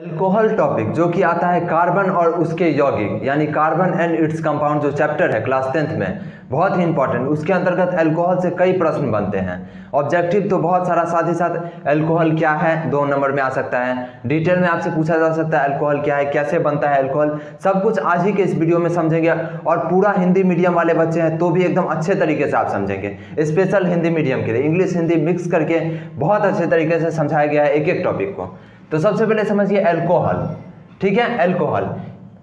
Alcohol topic जो कि आता है कार्बन और उसके यौगिक यानी कार्बन एंड इट्स कंपाउंड जो चैप्टर है क्लास 10th में, बहुत ही इंपॉर्टेंट। उसके अंतर्गत अल्कोहल से कई प्रश्न बनते हैं। ऑब्जेक्टिव तो बहुत सारा, साथ ही साथ अल्कोहल क्या है 2 नंबर में आ सकता है। डिटेल में आपसे पूछा जा सकता है अल्कोहल क्या है, कैसे बनता है अल्कोहल, सब कुछ आज ही के इस वीडियो में समझेंगे। और पूरा हिंदी मीडियम वाले बच्चे हैं तो भी एकदम अच्छे तरीके से आप समझेंगे। स्पेशल हिंदी मीडियम के लिए इंग्लिश हिंदी मिक्स करके बहुत अच्छे तरीके से समझाया गया है एक एक टॉपिक को। तो सबसे पहले समझिए अल्कोहल, ठीक है। अल्कोहल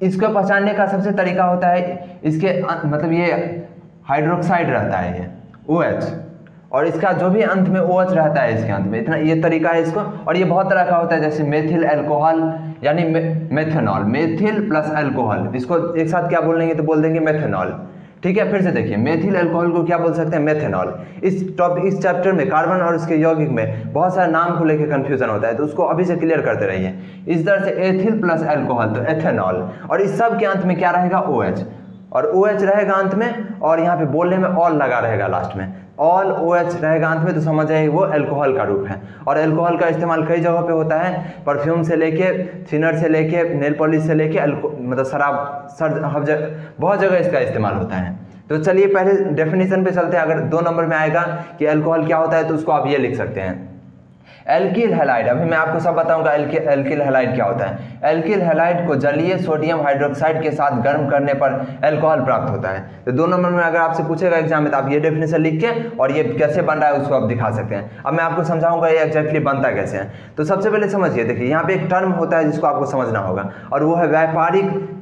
इसको पहचानने का सबसे तरीका होता है, इसके मतलब ये हाइड्रोक्साइड रहता है, ये OH, और इसका जो भी अंत में OH रहता है इसके अंत में, इतना ये तरीका है इसको। और ये बहुत तरह का होता है, जैसे मेथिल अल्कोहल यानी मेथनॉल, मेथिल प्लस अल्कोहल, इसको एक साथ क्या बोलेंगे तो बोल देंगे मेथनॉल, ठीक है। फिर से देखिए, मेथिल अल्कोहल को क्या बोल सकते हैं, मेथनॉल। इस चैप्टर में कार्बन और उसके यौगिक में बहुत सारे नाम को लेकर कंफ्यूजन होता है, तो उसको अभी से क्लियर करते रहिए। इस तरह से एथिल प्लस अल्कोहल तो एथेनॉल, और इस सब के अंत में क्या रहेगा, OH, और OH रहेगा अंत में, और यहाँ पे बोलने में ऑल लगा रहेगा लास्ट में, ऑल OH रहेगा अंत में, तो समझ जाइए वो अल्कोहल का रूप है। और अल्कोहल का इस्तेमाल कई जगहों पे होता है, परफ्यूम से लेके, थिनर से लेके, नेल पॉलिश से लेके, मतलब शराब, बहुत जगह इसका इस्तेमाल होता है। तो चलिए पहले डेफिनेशन पे चलते हैं। अगर 2 नंबर में आएगा कि अल्कोहल क्या होता है तो उसको आप ये लिख सकते हैं, एल्किल हैलाइड। अभी मैं आपको सब बताऊंगा एल्किल हैलाइड क्या होता है। एल्किल हैलाइड को जलीय सोडियम हाइड्रोक्साइड के साथ गर्म करने पर अल्कोहल प्राप्त होता है। तो 2 नंबर में अगर आपसे पूछेगा एग्जाम में तो आप ये डेफिनेशन लिख के और ये कैसे बन रहा है उसको आप दिखा सकते हैं। अब मैं आपको समझाऊंगा ये एग्जैक्टली बनता कैसे है। तो सबसे पहले समझिए, देखिए यहाँ पे एक टर्म होता है जिसको आपको समझना होगा, और वो है व्यापारिक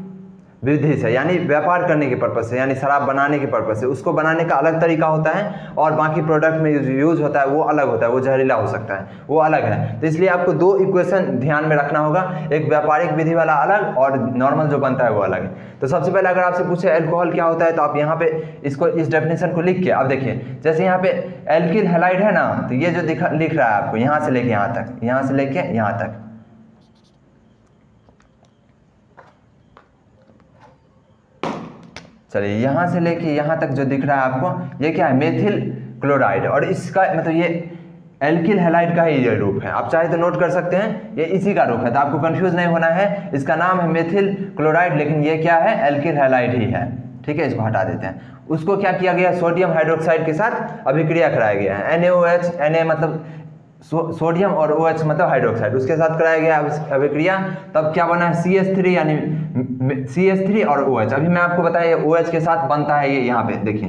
विधि से, यानी व्यापार करने के पर्पज से, यानी शराब बनाने के पर्पज से। उसको बनाने का अलग तरीका होता है, और बाकी प्रोडक्ट में यूज होता है वो अलग होता है, वो जहरीला हो सकता है, वो अलग है। तो इसलिए आपको 2 इक्वेशन ध्यान में रखना होगा, एक व्यापारिक विधि वाला अलग और नॉर्मल जो बनता है वो अलग है। तो सबसे पहले अगर आपसे पूछे अल्कोहल क्या होता है तो आप यहाँ पे इसको, इस डेफिनेशन को लिख के, अब देखिए जैसे यहाँ पे एल्किल हैलाइड है ना, तो ये जो लिख रहा है आपको यहाँ से लेके यहाँ तक, यहाँ से लेके यहाँ तक, चलिए यहाँ से लेके यहाँ तक जो दिख रहा है आपको, ये क्या है, मेथिल क्लोराइड। और इसका मतलब ये एल्किल हैलाइड का ही ये रूप है। आप चाहे तो नोट कर सकते हैं, ये इसी का रूप है, तो आपको कंफ्यूज नहीं होना है। इसका नाम है मेथिल क्लोराइड, लेकिन ये क्या है, एल्किल हैलाइड ही है, ठीक है। इसको हटा देते हैं। उसको क्या किया गया, सोडियम हाइड्रोक्साइड के साथ अभिक्रिया कराया गया है। NaOH, Na मतलब सोडियम, और OH मतलब हाइड्रोक्साइड, उसके साथ कराया गया अभिक्रिया, तब क्या बना है CH3, यानी CH3 और OH। अभी मैं आपको बताया OH के साथ बनता है ये, यहाँ पे देखिए,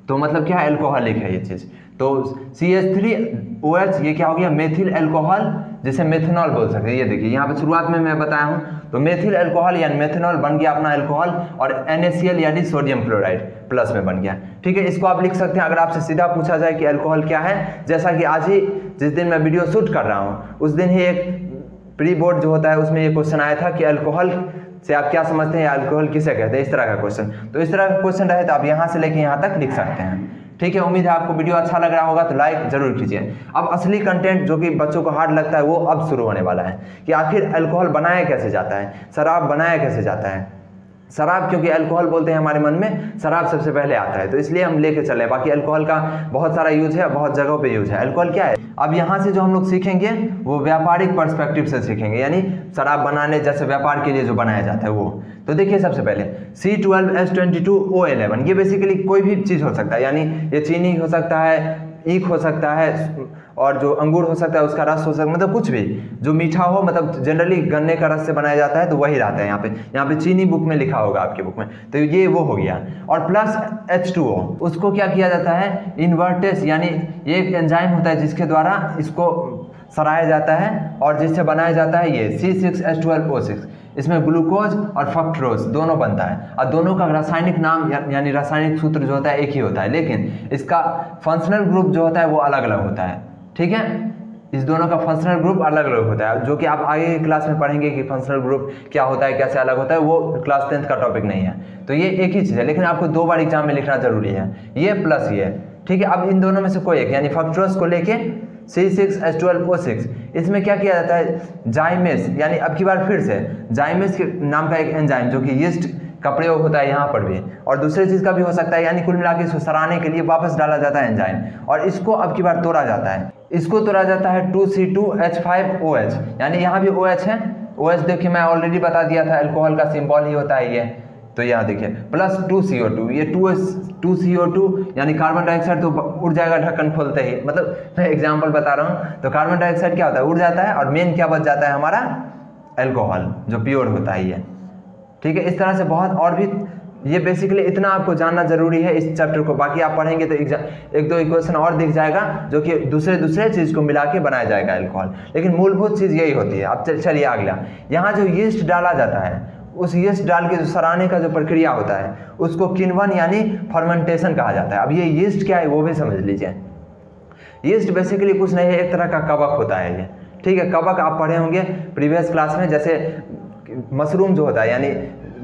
तो मतलब क्या है, अल्कोहलिक है ये चीज़। तो CH3OH ये क्या हो गया, मेथिल अल्कोहल, जिसे मेथनॉल बोल सकते हैं। ये देखिए यहाँ पे शुरुआत में मैं बताया हूँ, तो मेथिल अल्कोहल यानी मेथनॉल बन गया अपना अल्कोहल, और NaCl यानी सोडियम क्लोराइड प्लस में बन गया, ठीक है। इसको आप लिख सकते हैं। अगर आपसे सीधा पूछा जाए कि अल्कोहल क्या है, जैसा कि आज ही जिस दिन मैं वीडियो शूट कर रहा हूँ उस दिन ही एक प्री बोर्ड जो होता है उसमें ये क्वेश्चन आया था कि अल्कोहल से आप क्या समझते हैं, अल्कोहल किसे कहते हैं, इस तरह का क्वेश्चन। तो इस तरह का क्वेश्चन रहे तो आप यहाँ से लेके यहाँ तक लिख सकते हैं, ठीक है। उम्मीद है आपको वीडियो अच्छा लग रहा होगा, तो लाइक जरूर कीजिए। अब असली कंटेंट जो कि बच्चों को हार्ड लगता है वो अब शुरू होने वाला है, कि आखिर अल्कोहल बनाया कैसे जाता है, शराब बनाया कैसे जाता है। शराब, क्योंकि अल्कोहल बोलते हैं हमारे मन में, शराब सबसे पहले आता है, तो इसलिए हम लेके चले। बाकी अल्कोहल का बहुत सारा यूज है, बहुत जगहों पे यूज है। अल्कोहल क्या है, अब यहाँ से जो हम लोग सीखेंगे वो व्यापारिक पर्सपेक्टिव से सीखेंगे, यानी शराब बनाने जैसे व्यापार के लिए जो बनाया जाता है वो। तो देखिए सबसे पहले C12H22O11, ये बेसिकली कोई भी चीज़ हो सकता है, यानी ये चीनी हो सकता है, ईख हो सकता है, और जो अंगूर हो सकता है उसका रस हो सकता है, मतलब कुछ भी जो मीठा हो, मतलब जनरली गन्ने का रस से बनाया जाता है, तो वही रहता है। यहाँ पे चीनी बुक में लिखा होगा आपकी बुक में, तो ये वो हो गया। और प्लस H2O, उसको क्या किया जाता है, इन्वर्टेस, यानी ये एक एंजाइम होता है जिसके द्वारा इसको सराया जाता है, और जिससे बनाया जाता है ये C6H12O6। इसमें ग्लूकोज और फ्रक्टोज दोनों बनता है, और दोनों का रासायनिक नाम यानी रासायनिक सूत्र जो होता है एक ही होता है, लेकिन इसका फंक्शनल ग्रुप जो होता है वो अलग अलग होता है, ठीक है। इस दोनों का फंक्शनल ग्रुप अलग अलग होता है, जो कि आप आगे की क्लास में पढ़ेंगे कि फंक्शनल ग्रुप क्या होता है, कैसे अलग होता है, वो क्लास 10th का टॉपिक नहीं है। तो ये एक ही चीज़ है, लेकिन आपको 2 बार एग्जाम में लिखना जरूरी है, ये प्लस ये, ठीक है। अब इन दोनों में से कोई एक, यानी फ्रक्टोज को लेके C6H12O6, इसमें क्या किया जाता है, जाइमेस, यानी अब की बार फिर से जाइमेस के नाम का एक एंजाइम जो कि यीस्ट का प्रयोग होता है यहाँ पर भी, और दूसरे चीज़ का भी हो सकता है, यानी कुल मिला के इसको सराहने के लिए वापस डाला जाता है एंजाइम, और इसको अब की बार तोड़ा जाता है। इसको तोड़ा जाता है 2C2H5OH, यानी यहाँ भी OH है, OH देखिए मैं ऑलरेडी बता दिया था, अल्कोहल का सिंबल ही होता है ये। तो यहाँ देखिए प्लस 2CO2, ये 2CO2 यानी कार्बन डाइऑक्साइड तो उड़ जाएगा ढक्कन खोलते ही, मतलब मैं एग्जांपल बता रहा हूँ। तो कार्बन डाइऑक्साइड क्या होता है, उड़ जाता है, और मेन क्या बच जाता है हमारा, अल्कोहल जो प्योर होता है ये। ठीक है, इस तरह से बहुत और भी, ये बेसिकली इतना आपको जानना जरूरी है इस चैप्टर को। बाकी आप पढ़ेंगे तो एक दो इक्वेशन और दिख जाएगा जो कि दूसरे चीज़ को मिला के बनाया जाएगा अल्कोहल, लेकिन मूलभूत चीज़ यही होती है। अब चलिए अगला, यहाँ जो यीस्ट डाला जाता है, उस यीस्ट डाल के जो सराने का जो प्रक्रिया होता है उसको किण्वन यानी फर्मेंटेशन कहा जाता है। अब ये यीस्ट क्या है वो भी समझ लीजिए। यीस्ट बेसिकली कुछ नहीं है, एक तरह का कवक होता है ये। ठीक है, कवक आप पढ़े होंगे प्रीवियस क्लास में, जैसे मशरूम जो होता है यानी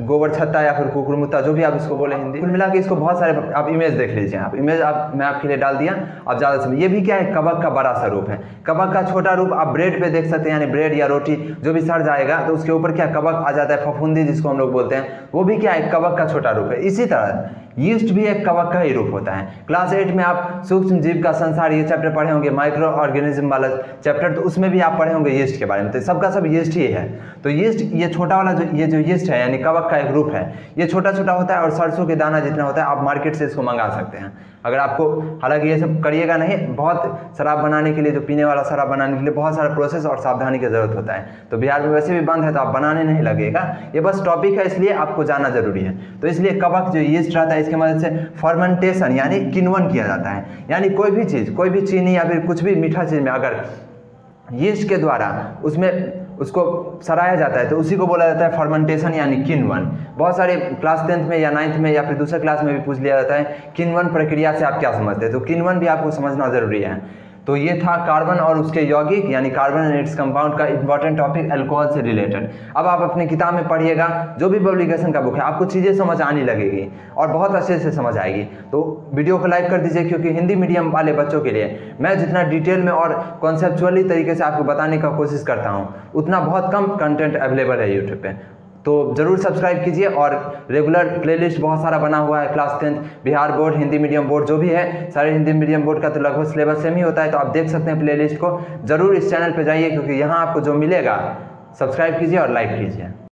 गोबर छत्ता या फिर कुकुरमुत्ता, जो भी आप इसको बोले हिंदी। कुल मिला के इसको बहुत सारे, आप इमेज देख लीजिए, आप इमेज मैं आपके लिए डाल दिया, आप ज़्यादा समझ। ये भी क्या है, कवक का बड़ा सा रूप है। कवक का छोटा रूप आप ब्रेड पे देख सकते हैं, यानी ब्रेड या रोटी जो भी सड़ जाएगा तो उसके ऊपर क्या कवक आ जाता है, फफूंदी जिसको हम लोग बोलते हैं, वो भी क्या है, कवक का छोटा रूप है। इसी तरह यीस्ट भी एक कवक का ही रूप होता है। क्लास 8 में आप सूक्ष्म जीव का संसार ये चैप्टर पढ़े होंगे, माइक्रो ऑर्गेनिज्म वाला चैप्टर, तो उसमें भी आप पढ़े होंगे यीस्ट के बारे में। तो सबका सब यीस्ट ही है। तो यीस्ट, ये छोटा वाला जो यीस्ट है यानी कवक का एक रूप है, ये छोटा छोटा होता है और सरसों के दाना जितना होता है। आप मार्केट से इसको मंगा सकते हैं अगर आपको, हालांकि ये सब करिएगा नहीं, बहुत शराब बनाने के लिए, जो पीने वाला शराब बनाने के लिए बहुत सारा प्रोसेस और सावधानी की जरूरत होता है। तो बिहार में वैसे भी बंद है तो आप बनाने नहीं लगेगा, ये बस टॉपिक है इसलिए आपको जानना जरूरी है। तो इसलिए कवक जो यीस्ट रहता है इसकी मदद से फर्मेंटेशन यानी किण्वन किया जाता है। यानी कोई भी चीज़, कोई भी चीनी या फिर कुछ भी मीठा चीज़ में अगर यीस्ट के द्वारा उसमें उसको सराया जाता है तो उसी को बोला जाता है फर्मेंटेशन यानी किण्वन। बहुत सारे क्लास 10th में या 9th में या फिर दूसरे क्लास में भी पूछ लिया जाता है किण्वन प्रक्रिया से आप क्या समझते हैं, तो किण्वन भी आपको समझना जरूरी है। तो ये था कार्बन और उसके यौगिक यानी कार्बन एंड इट्स कंपाउंड का इंपॉर्टेंट टॉपिक अल्कोहल से रिलेटेड। अब आप अपनी किताब में पढ़िएगा, जो भी पब्लिकेशन का बुक है, आपको चीज़ें समझ आने लगेगी और बहुत अच्छे से समझ आएगी। तो वीडियो को लाइक कर दीजिए, क्योंकि हिंदी मीडियम वाले बच्चों के लिए मैं जितना डिटेल में और कॉन्सेप्चुअली तरीके से आपको बताने का कोशिश करता हूँ, उतना बहुत कम कंटेंट अवेलेबल है यूट्यूब पे। तो ज़रूर सब्सक्राइब कीजिए, और रेगुलर प्लेलिस्ट बहुत सारा बना हुआ है। Class 10th Bihar board, Hindi medium board जो भी है, सारे हिंदी मीडियम बोर्ड का तो लगभग सिलेबस सेम ही होता है। तो आप देख सकते हैं प्लेलिस्ट को, ज़रूर इस चैनल पे जाइए, क्योंकि यहाँ आपको जो मिलेगा, सब्सक्राइब कीजिए और लाइक कीजिए।